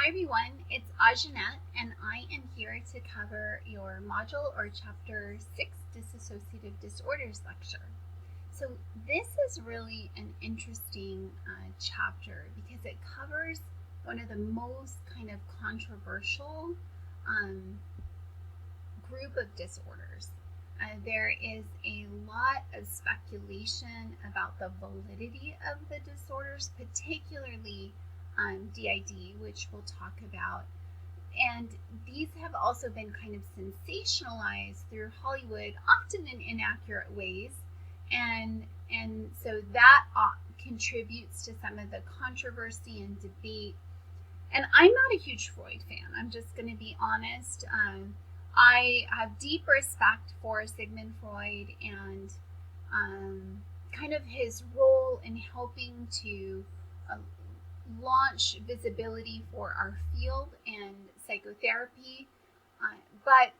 Hi everyone, it's Ajanette, and I am here to cover your module or chapter 6 Dissociative Disorders lecture. So this is really an interesting chapter because it covers one of the most kind of controversial group of disorders. There is a lot of speculation about the validity of the disorders, particularly DID, which we'll talk about. And these have also been kind of sensationalized through Hollywood, often in inaccurate ways. And so that contributes to some of the controversy and debate. And I'm not a huge Freud fan. I'm just going to be honest. I have deep respect for Sigmund Freud and kind of his role in helping to launch visibility for our field and psychotherapy, but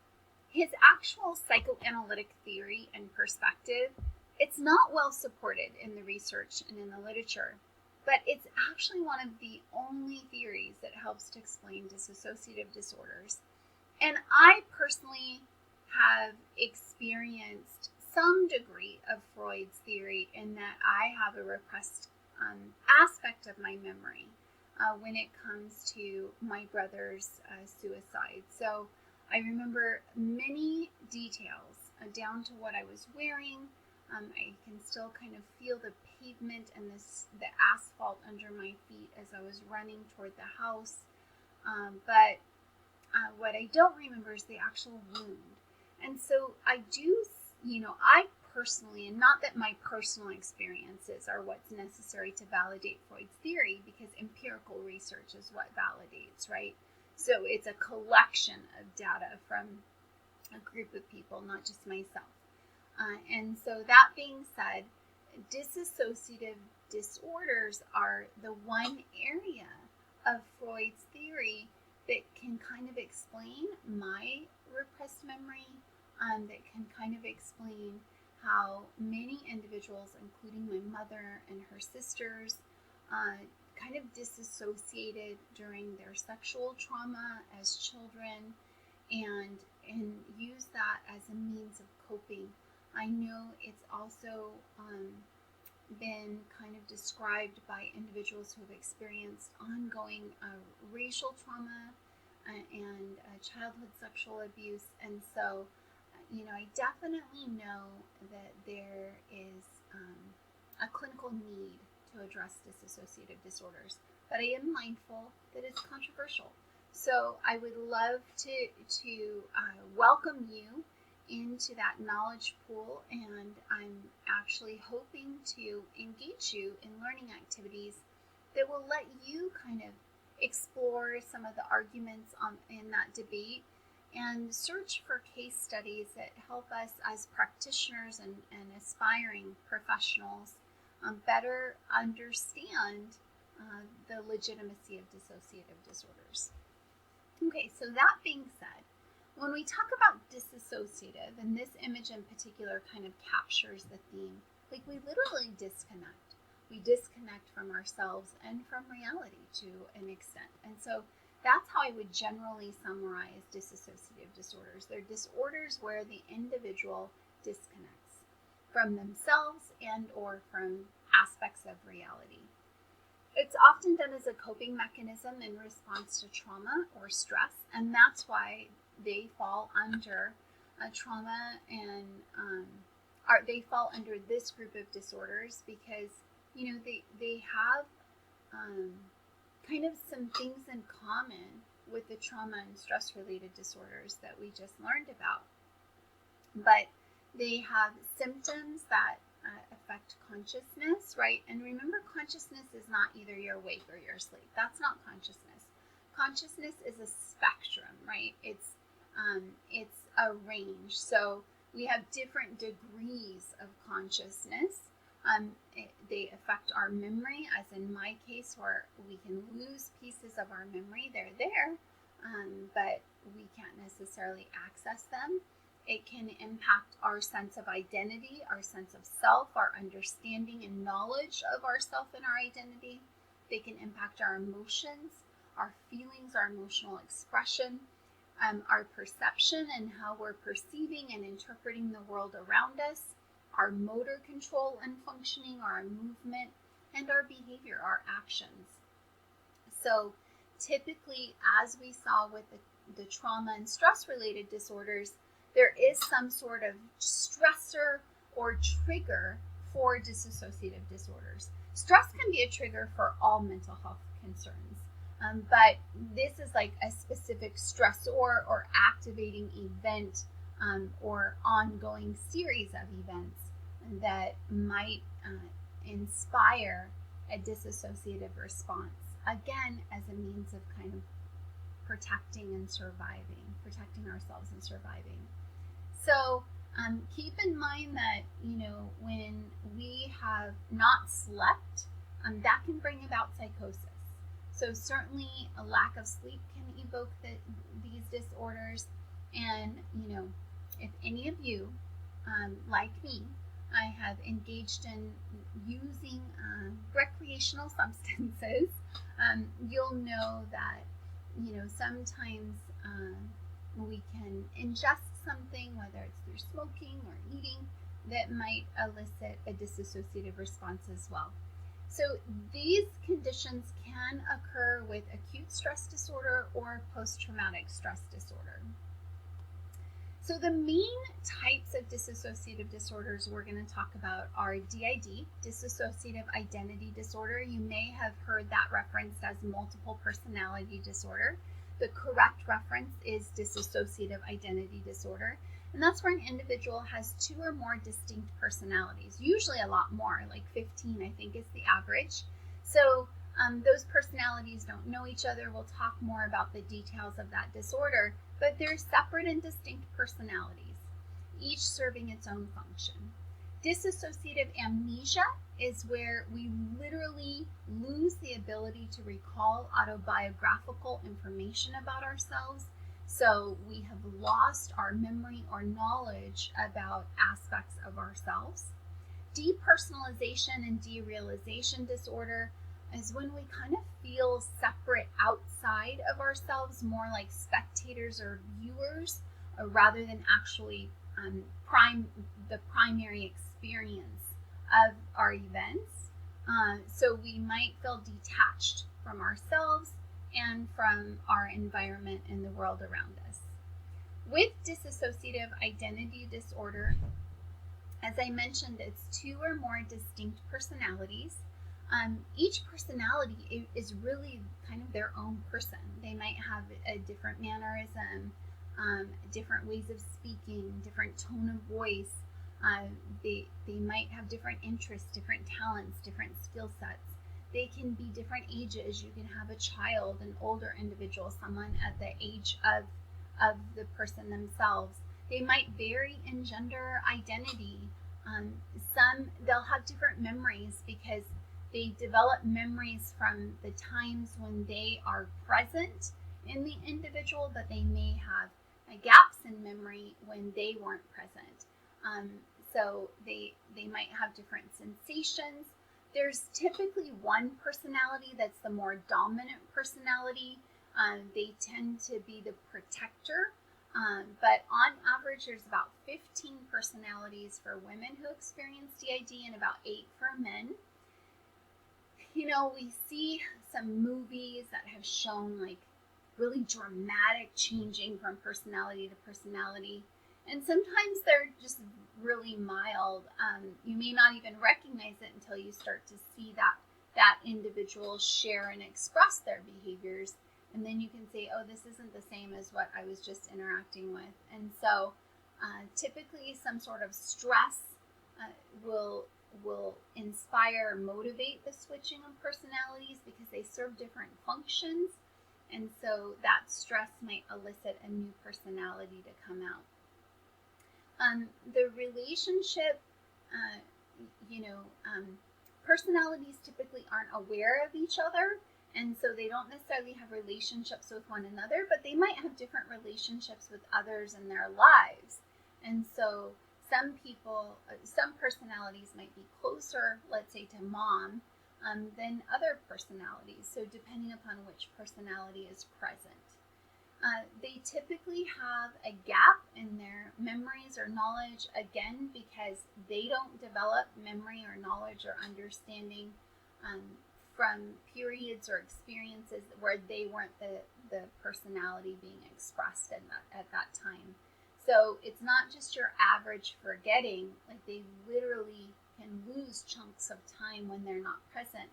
his actual psychoanalytic theory and perspective, it's not well supported in the research and in the literature, but it's actually one of the only theories that helps to explain dissociative disorders. And I personally have experienced some degree of Freud's theory in that I have a repressed aspect of my memory when it comes to my brother's suicide. So I remember many details down to what I was wearing. I can still kind of feel the pavement and the asphalt under my feet as I was running toward the house. But what I don't remember is the actual wound. And so I personally, and not that my personal experiences are what's necessary to validate Freud's theory, because empirical research is what validates, right? So it's a collection of data from a group of people, not just myself. And so that being said, dissociative disorders are the one area of Freud's theory that can kind of explain my repressed memory, that can kind of explain how many individuals, including my mother and her sisters, kind of disassociated during their sexual trauma as children and use that as a means of coping. I know it's also been kind of described by individuals who have experienced ongoing racial trauma and childhood sexual abuse. And so, I definitely know that there is a clinical need to address dissociative disorders, but I am mindful that it's controversial. So I would love to welcome you into that knowledge pool, and I'm actually hoping to engage you in learning activities that will let you kind of explore some of the arguments in that debate and search for case studies that help us as practitioners and aspiring professionals better understand the legitimacy of dissociative disorders. Okay, so that being said, when we talk about dissociative, and this image in particular kind of captures the theme, like we literally disconnect. We disconnect from ourselves and from reality to an extent. And so that's how I would generally summarize dissociative disorders. They're disorders where the individual disconnects from themselves and or from aspects of reality. It's often done as a coping mechanism in response to trauma or stress, and that's why they fall under trauma and they fall under this group of disorders because they have kind of some things in common with the trauma and stress related disorders that we just learned about, but they have symptoms that affect consciousness, right? And remember, consciousness is not either you're awake or you're asleep. That's not consciousness. Consciousness is a spectrum, right? It's a range. So we have different degrees of consciousness. They affect our memory, as in my case, where we can lose pieces of our memory. They're there, but we can't necessarily access them. It can impact our sense of identity, our sense of self, our understanding and knowledge of ourself and our identity. They can impact our emotions, our feelings, our emotional expression, our perception and how we're perceiving and interpreting the world around us, our motor control and functioning, our movement, and our behavior, our actions. So typically, as we saw with the trauma and stress-related disorders, there is some sort of stressor or trigger for dissociative disorders. Stress can be a trigger for all mental health concerns, but this is like a specific stressor or activating event or ongoing series of events that might inspire a dissociative response, again, as a means of kind of protecting ourselves and surviving. So keep in mind that, when we have not slept, that can bring about psychosis. So certainly a lack of sleep can evoke these disorders. And, if any of you, like me, I have engaged in using recreational substances, you'll know that, sometimes we can ingest something, whether it's through smoking or eating, that might elicit a dissociative response as well. So these conditions can occur with acute stress disorder or post-traumatic stress disorder. So the main types of dissociative disorders we're going to talk about are DID, dissociative identity disorder. You may have heard that referenced as multiple personality disorder. The correct reference is dissociative identity disorder. And that's where an individual has 2 or more distinct personalities, usually a lot more, like 15, I think is the average. So those personalities don't know each other. We'll talk more about the details of that disorder, but they're separate and distinct personalities, each serving its own function. Dissociative amnesia is where we literally lose the ability to recall autobiographical information about ourselves. So we have lost our memory or knowledge about aspects of ourselves. Depersonalization and derealization disorder is when we kind of feel separate outside of ourselves, more like spectators or viewers, rather than actually the primary experience of our events. So we might feel detached from ourselves and from our environment and the world around us. With dissociative identity disorder, as I mentioned, it's 2 or more distinct personalities. Each personality is really kind of their own person. They might have a different mannerism, different ways of speaking, different tone of voice. They might have different interests, different talents, different skill sets. They can be different ages. You can have a child, an older individual, someone at the age of the person themselves. They might vary in gender identity. They'll have different memories because they develop memories from the times when they are present in the individual, but they may have gaps in memory when they weren't present. So they might have different sensations. There's typically one personality that's the more dominant personality. They tend to be the protector, but on average, there's about 15 personalities for women who experience DID and about 8 for men. We see some movies that have shown like really dramatic changing from personality to personality. And sometimes they're just really mild. You may not even recognize it until you start to see that individual share and express their behaviors. And then you can say, oh, this isn't the same as what I was just interacting with. And so typically some sort of stress will inspire or motivate the switching of personalities because they serve different functions. And so that stress might elicit a new personality to come out. The relationship, personalities typically aren't aware of each other, and so they don't necessarily have relationships with one another, but they might have different relationships with others in their lives. And so some personalities might be closer, let's say, to mom, than other personalities, so depending upon which personality is present. They typically have a gap in their memories or knowledge, again, because they don't develop memory or knowledge or understanding from periods or experiences where they weren't the personality being expressed at that time. So it's not just your average forgetting, like they literally can lose chunks of time when they're not present.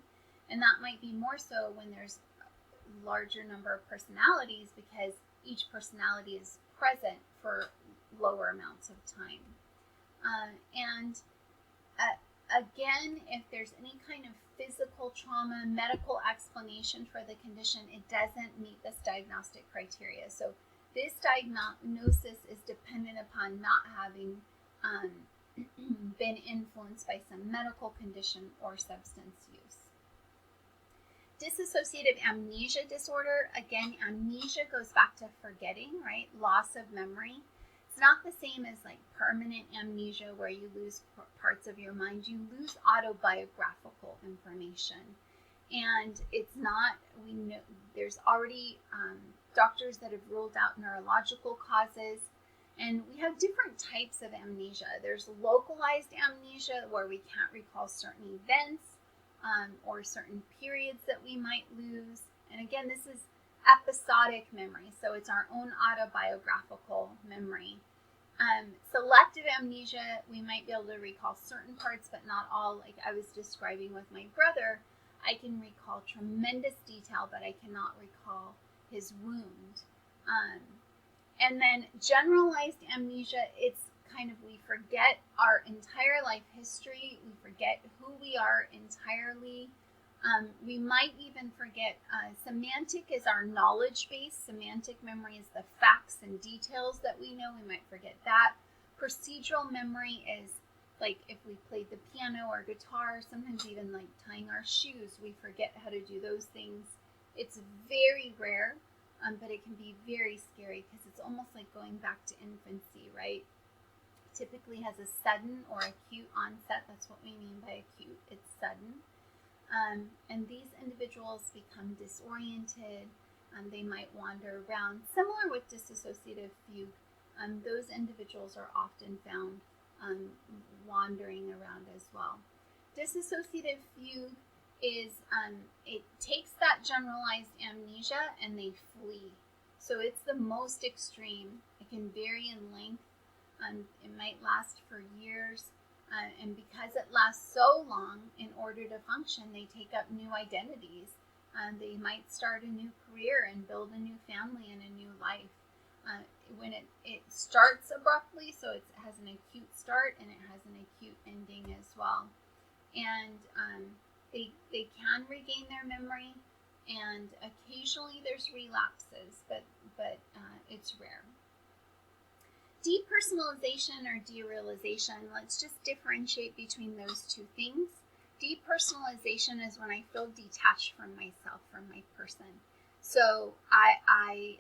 And that might be more so when there's a larger number of personalities, because each personality is present for lower amounts of time. Again, if there's any kind of physical trauma, medical explanation for the condition, it doesn't meet this diagnostic criteria. So this diagnosis is dependent upon not having been influenced by some medical condition or substance use. Dissociative amnesia disorder, again, amnesia goes back to forgetting, right? Loss of memory. It's not the same as like permanent amnesia where you lose parts of your mind. You lose autobiographical information. And it's not, we know there's already doctors that have ruled out neurological causes. And we have different types of amnesia. There's localized amnesia where we can't recall certain events or certain periods that we might lose. And again, this is episodic memory, so it's our own autobiographical memory. Selective amnesia, we might be able to recall certain parts, but not all. Like I was describing with my brother, I can recall tremendous detail, but I cannot recall his wound. And then generalized amnesia, it's kind of, we forget our entire life history, we forget who we are entirely. We might even forget, semantic is our knowledge base. Semantic memory is the facts and details that we know. We might forget that. Procedural memory is like if we played the piano or guitar, sometimes even like tying our shoes, we forget how to do those things. It's very rare, but it can be very scary because it's almost like going back to infancy, right? Typically has a sudden or acute onset. That's what we mean by acute. It's sudden. And these individuals become disoriented. They might wander around. Similar with dissociative fugue, those individuals are often found wandering around as well. Dissociative fugue is, it takes that generalized amnesia and they flee. So it's the most extreme. It can vary in length. It might last for years. And because it lasts so long, in order to function, they take up new identities. They might start a new career and build a new family and a new life. When it starts abruptly, so it has an acute start and it has an acute ending as well. And they can regain their memory, and occasionally there's relapses, but it's rare. Depersonalization or derealization, let's just differentiate between those two things. Depersonalization is when I feel detached from myself, from my person. So I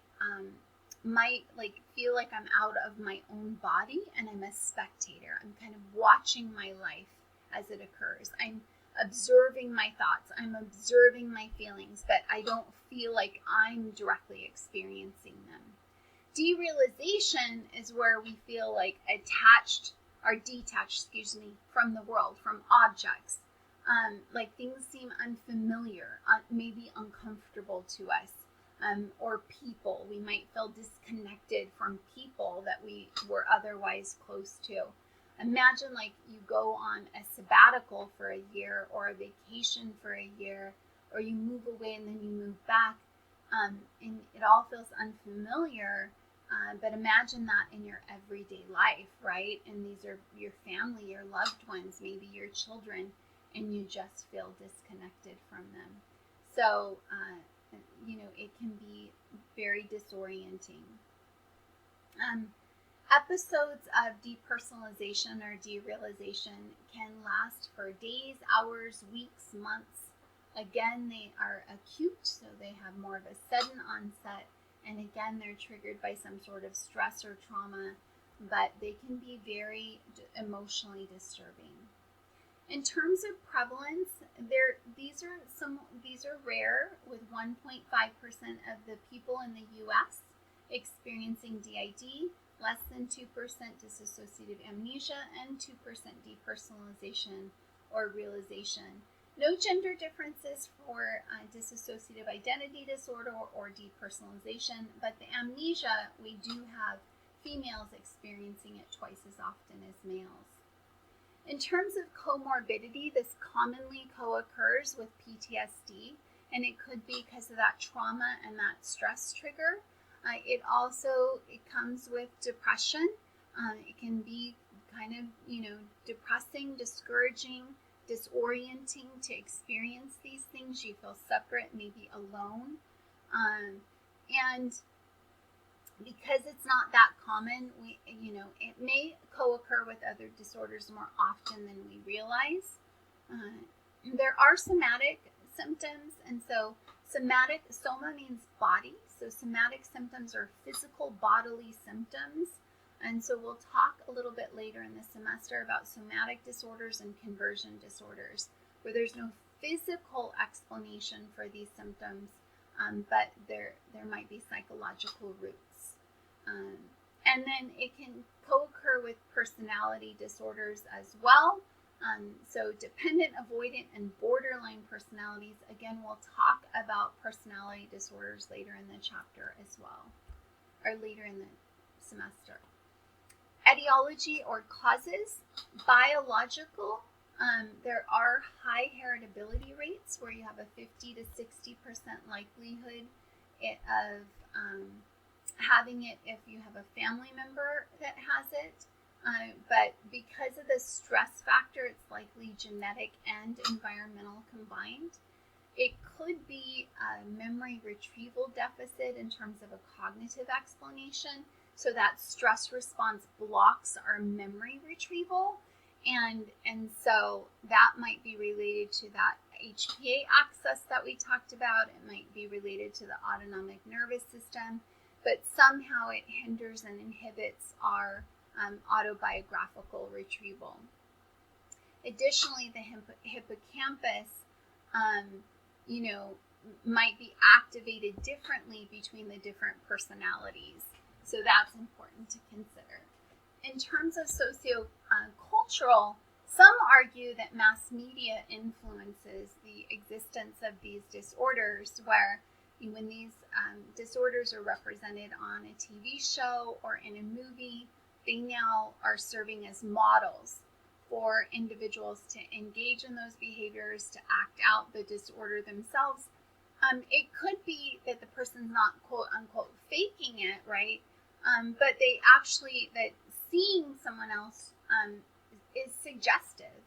might like feel like I'm out of my own body and I'm a spectator. I'm kind of watching my life as it occurs. I'm observing my thoughts. I'm observing my feelings, but I don't feel like I'm directly experiencing them. Derealization is where we feel like detached from the world, from objects. Like things seem unfamiliar, maybe uncomfortable to us, or people. We might feel disconnected from people that we were otherwise close to. Imagine like you go on a sabbatical for a year or a vacation for a year, or you move away and then you move back, and it all feels unfamiliar. But imagine that in your everyday life, right? And these are your family, your loved ones, maybe your children, and you just feel disconnected from them. So, it can be very disorienting. Episodes of depersonalization or derealization can last for days, hours, weeks, months. Again, they are acute, so they have more of a sudden onset. And again, they're triggered by some sort of stress or trauma, but they can be very emotionally disturbing. In terms of prevalence, these are rare, with 1.5% of the people in the U.S. experiencing DID, less than 2% dissociative amnesia, and 2% depersonalization or realization. No gender differences for dissociative identity disorder or depersonalization, but the amnesia, we do have females experiencing it twice as often as males. In terms of comorbidity, this commonly co-occurs with PTSD, and it could be because of that trauma and that stress trigger. It comes with depression. It can be kind of, depressing, discouraging, disorienting to experience these things. You feel separate, maybe alone. And because it's not that common, it may co-occur with other disorders more often than we realize. There are somatic symptoms, and so soma means body, so somatic symptoms are physical bodily symptoms, and so we'll talk a little bit later in the semester about somatic disorders and conversion disorders, where there's no physical explanation for these symptoms, but there might be psychological roots. And then it can co-occur with personality disorders as well. So dependent, avoidant, and borderline personalities. Again, we'll talk about personality disorders later in the chapter as well, or later in the semester. Etiology or causes. Biological. There are high heritability rates where you have a 50 to 60% likelihood of having it if you have a family member that has it. But because of the stress factor, it's likely genetic and environmental combined. It could be a memory retrieval deficit in terms of a cognitive explanation. So that stress response blocks our memory retrieval. And so that might be related to that HPA axis that we talked about. It might be related to the autonomic nervous system, but somehow it hinders and inhibits our autobiographical retrieval. Additionally, the hippocampus, might be activated differently between the different personalities. So that's important to consider. In terms of socio-cultural, some argue that mass media influences the existence of these disorders, where when these disorders are represented on a TV show or in a movie, they now are serving as models for individuals to engage in those behaviors, to act out the disorder themselves. It could be that the person's not quote unquote faking it, right? But they actually, that seeing someone else is suggestive.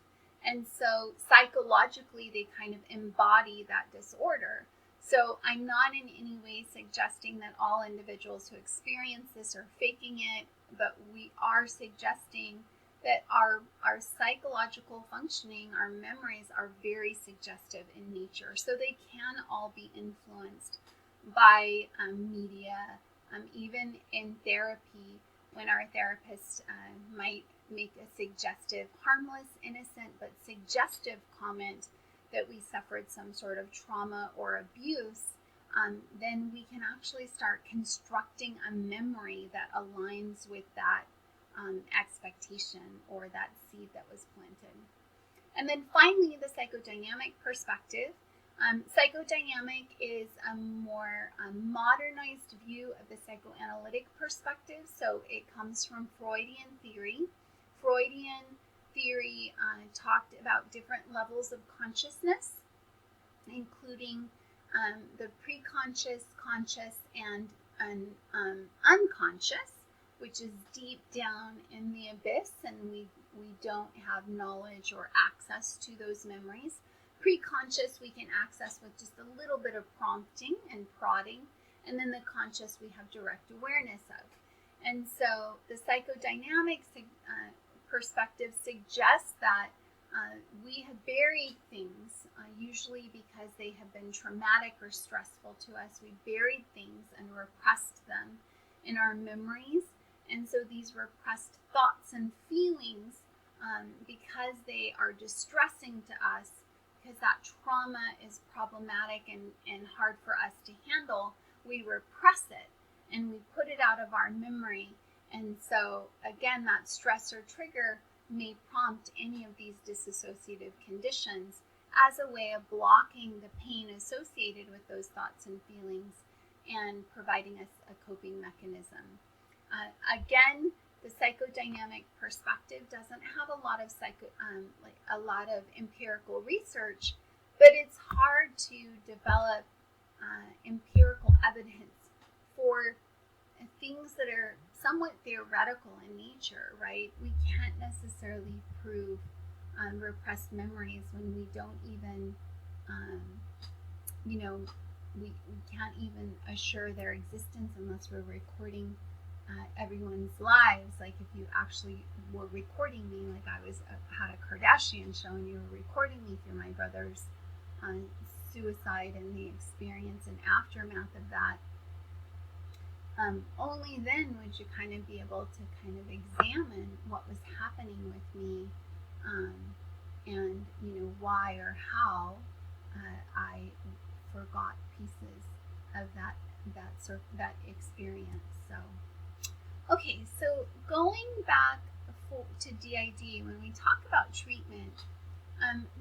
And so psychologically, they kind of embody that disorder. So I'm not in any way suggesting that all individuals who experience this are faking it, but we are suggesting that our psychological functioning, our memories are very suggestive in nature. So they can all be influenced by media, even in therapy, when our therapist might make a suggestive, harmless, innocent, but suggestive comment that we suffered some sort of trauma or abuse, then we can actually start constructing a memory that aligns with that expectation or that seed that was planted. And then finally, the psychodynamic perspective. Psychodynamic is a more modernized view of the psychoanalytic perspective. So it comes from Freudian theory. Freudian theory talked about different levels of consciousness, including the preconscious, conscious, and unconscious, which is deep down in the abyss, and we don't have knowledge or access to those memories. Preconscious we can access with just a little bit of prompting and prodding, and then the conscious we have direct awareness of. And so the psychodynamic perspective suggests that we have buried things, usually because they have been traumatic or stressful to us. We buried things and repressed them in our memories. And so these repressed thoughts and feelings because they are distressing to us, because that trauma is problematic and hard for us to handle, we repress it and we put it out of our memory. And so, again, that stressor trigger may prompt any of these dissociative conditions as a way of blocking the pain associated with those thoughts and feelings and providing us a coping mechanism. Again, the psychodynamic perspective doesn't have a lot of empirical research, but it's hard to develop empirical evidence for things that are somewhat theoretical in nature, right? We can't necessarily prove repressed memories when we don't even, we can't even assure their existence unless we're recording everyone's lives. Like if you actually were recording me, like I had a Kardashian show and you were recording me through my brother's suicide and the experience and aftermath of that, only then would you kind of be able to kind of examine what was happening with me, and why or how I forgot pieces of that experience. So, okay, so going back to DID, when we talk about treatment,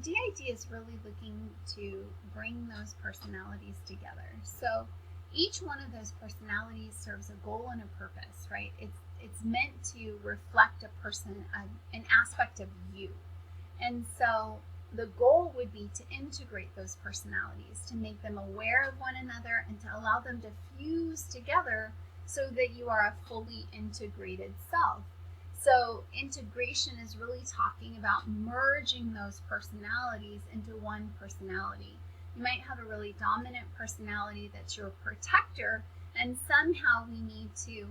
DID is really looking to bring those personalities together. So each one of those personalities serves a goal and a purpose, right? It's meant to reflect a person, an aspect of you. And so the goal would be to integrate those personalities, to make them aware of one another and to allow them to fuse together so that you are a fully integrated self. So integration is really talking about merging those personalities into one personality. You might have a really dominant personality that's your protector, and somehow we need to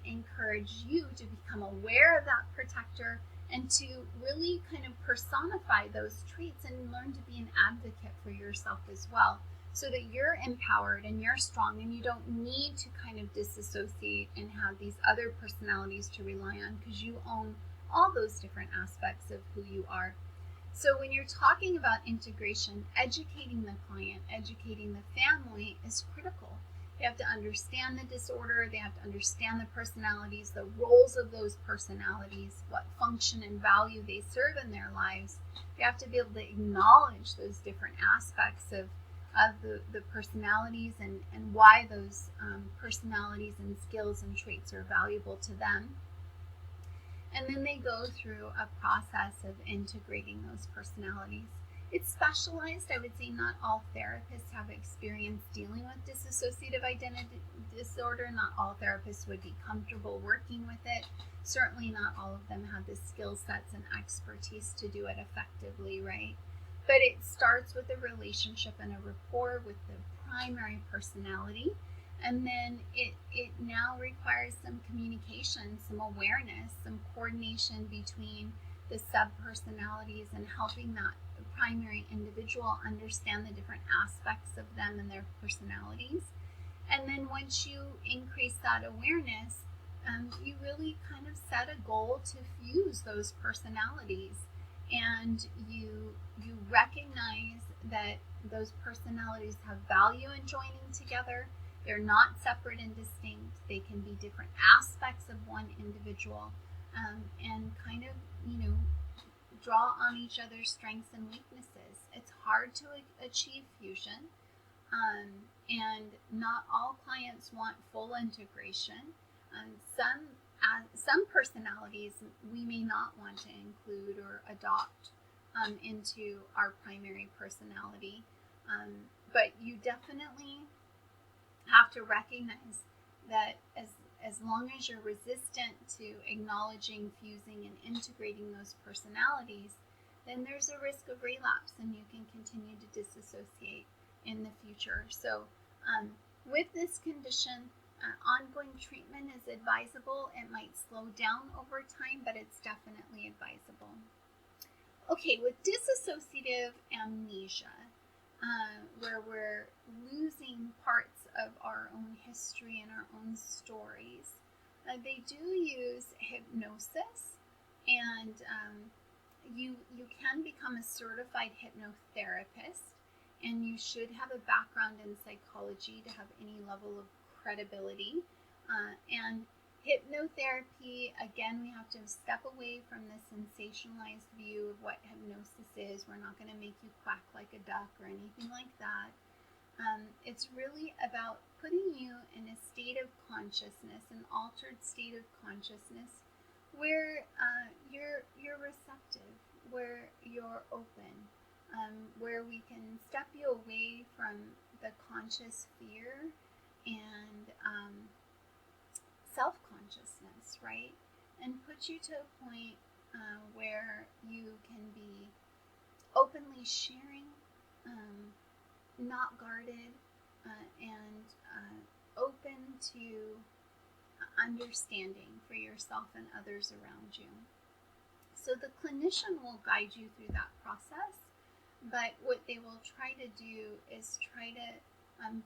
encourage you to become aware of that protector and to really kind of personify those traits and learn to be an advocate for yourself as well, so that you're empowered and you're strong and you don't need to kind of disassociate and have these other personalities to rely on, because you own all those different aspects of who you are. So when you're talking about integration, educating the client, educating the family is critical. They have to understand the disorder, they have to understand the personalities, the roles of those personalities, what function and value they serve in their lives. They have to be able to acknowledge those different aspects of the personalities and why those personalities and skills and traits are valuable to them. And then they go through a process of integrating those personalities. It's specialized. I would say not all therapists have experience dealing with dissociative identity disorder. Not all therapists would be comfortable working with it. Certainly not all of them have the skill sets and expertise to do it effectively, right? But it starts with a relationship and a rapport with the primary personality. And then it now requires some communication, some awareness, some coordination between the sub-personalities and helping that primary individual understand the different aspects of them and their personalities. And then once you increase that awareness, you really kind of set a goal to fuse those personalities. And you recognize that those personalities have value in joining together. They're not separate and distinct. They can be different aspects of one individual, and kind of, draw on each other's strengths and weaknesses. It's hard to achieve fusion, and not all clients want full integration. Some personalities we may not want to include or adopt into our primary personality, but you definitely have to recognize that as long as you're resistant to acknowledging, fusing, and integrating those personalities, then there's a risk of relapse and you can continue to disassociate in the future. So with this condition, ongoing treatment is advisable. It might slow down over time, but it's definitely advisable. Okay, with dissociative amnesia, where we're losing parts of our own history and our own stories, they do use hypnosis And you can become a certified hypnotherapist, and you should have a background in psychology to have any level of credibility. And hypnotherapy, again, we have to step away from the sensationalized view of what hypnosis is. We're not going to make you quack like a duck or anything like that. It's really about putting you in a state of consciousness, an altered state of consciousness, where you're receptive, where you're open, where we can step you away from the conscious fear and self-consciousness, right? And put you to a point where you can be openly sharing, not guarded, and open to understanding for yourself and others around you. So the clinician will guide you through that process, but what they will try to do is try to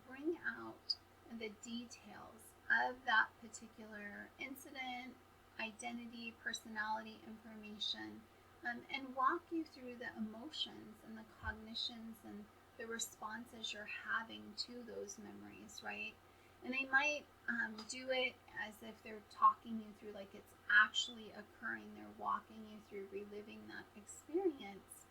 bring out the details of that particular incident, identity, personality information, and walk you through the emotions and the cognitions and the responses you're having to those memories, right? And they might do it as if they're talking you through, like it's actually occurring. They're walking you through reliving that experience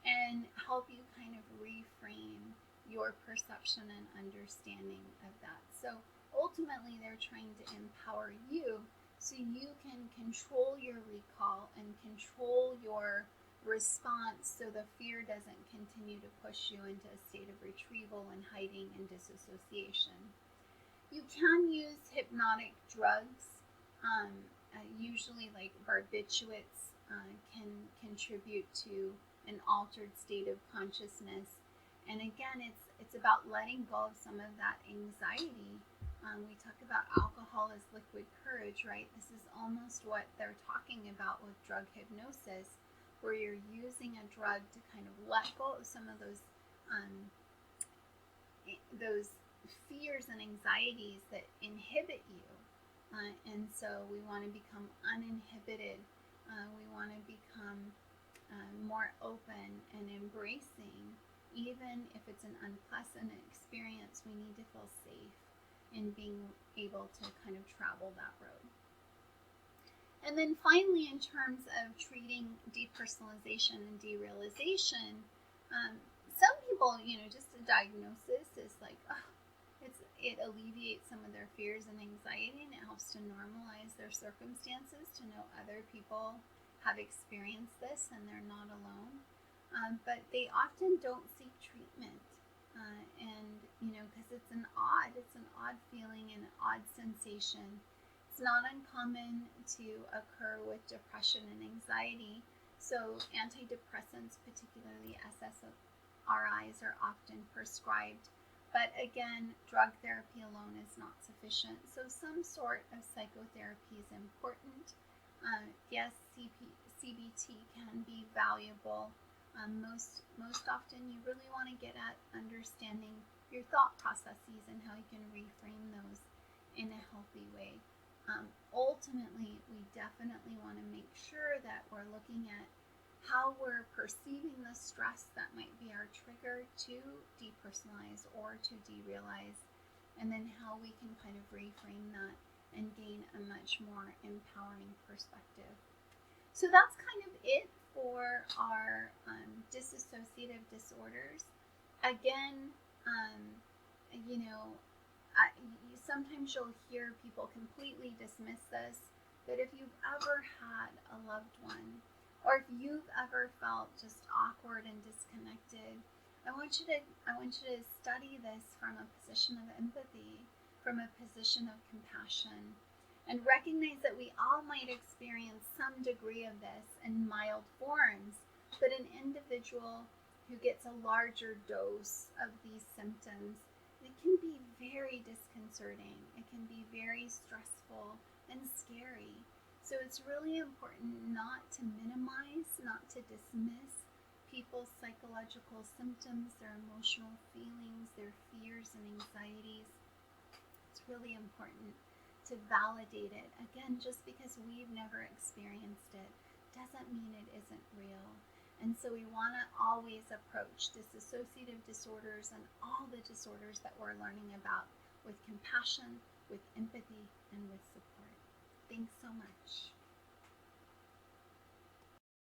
and help you kind of reframe your perception and understanding of that. So ultimately, they're trying to empower you so you can control your recall and control your response so the fear doesn't continue to push you into a state of retrieval and hiding and disassociation. You can use hypnotic drugs, usually like barbiturates can contribute to an altered state of consciousness. And again, it's about letting go of some of that anxiety. We talk about alcohol as liquid courage, right? This is almost what they're talking about with drug hypnosis, where you're using a drug to kind of let go of some of those fears and anxieties that inhibit you. And so we want to become uninhibited. We want to become more open and embracing. Even if it's an unpleasant experience, we need to feel safe in being able to kind of travel that road. And then finally, in terms of treating depersonalization and derealization, some people, just a diagnosis is like, it alleviates some of their fears and anxiety, and it helps to normalize their circumstances, to know other people have experienced this and they're not alone. But they often don't seek treatment, and because it's an odd feeling and an odd sensation. It's not uncommon to occur with depression and anxiety. So antidepressants, particularly SSRIs, are often prescribed. But again, drug therapy alone is not sufficient. So some sort of psychotherapy is important. Yes, CBT can be valuable. Most often you really want to get at understanding your thought processes and how you can reframe those in a healthy way. Ultimately, we definitely want to make sure that we're looking at how we're perceiving the stress that might be our trigger to depersonalize or to derealize, and then how we can kind of reframe that and gain a much more empowering perspective. So that's kind of it for our dissociative disorders. Again, sometimes you'll hear people completely dismiss this, but if you've ever had a loved one, or if you've ever felt just awkward and disconnected, I want you to study this from a position of empathy, from a position of compassion, and recognize that we all might experience some degree of this in mild forms, but an individual who gets a larger dose of these symptoms, it can be very disconcerting. It can be very stressful and scary. So it's really important not to minimize, not to dismiss people's psychological symptoms, their emotional feelings, their fears and anxieties. It's really important to validate it. Again, just because we've never experienced it doesn't mean it isn't real. And so we want to always approach dissociative disorders and all the disorders that we're learning about with compassion, with empathy, and with support. Thanks so much.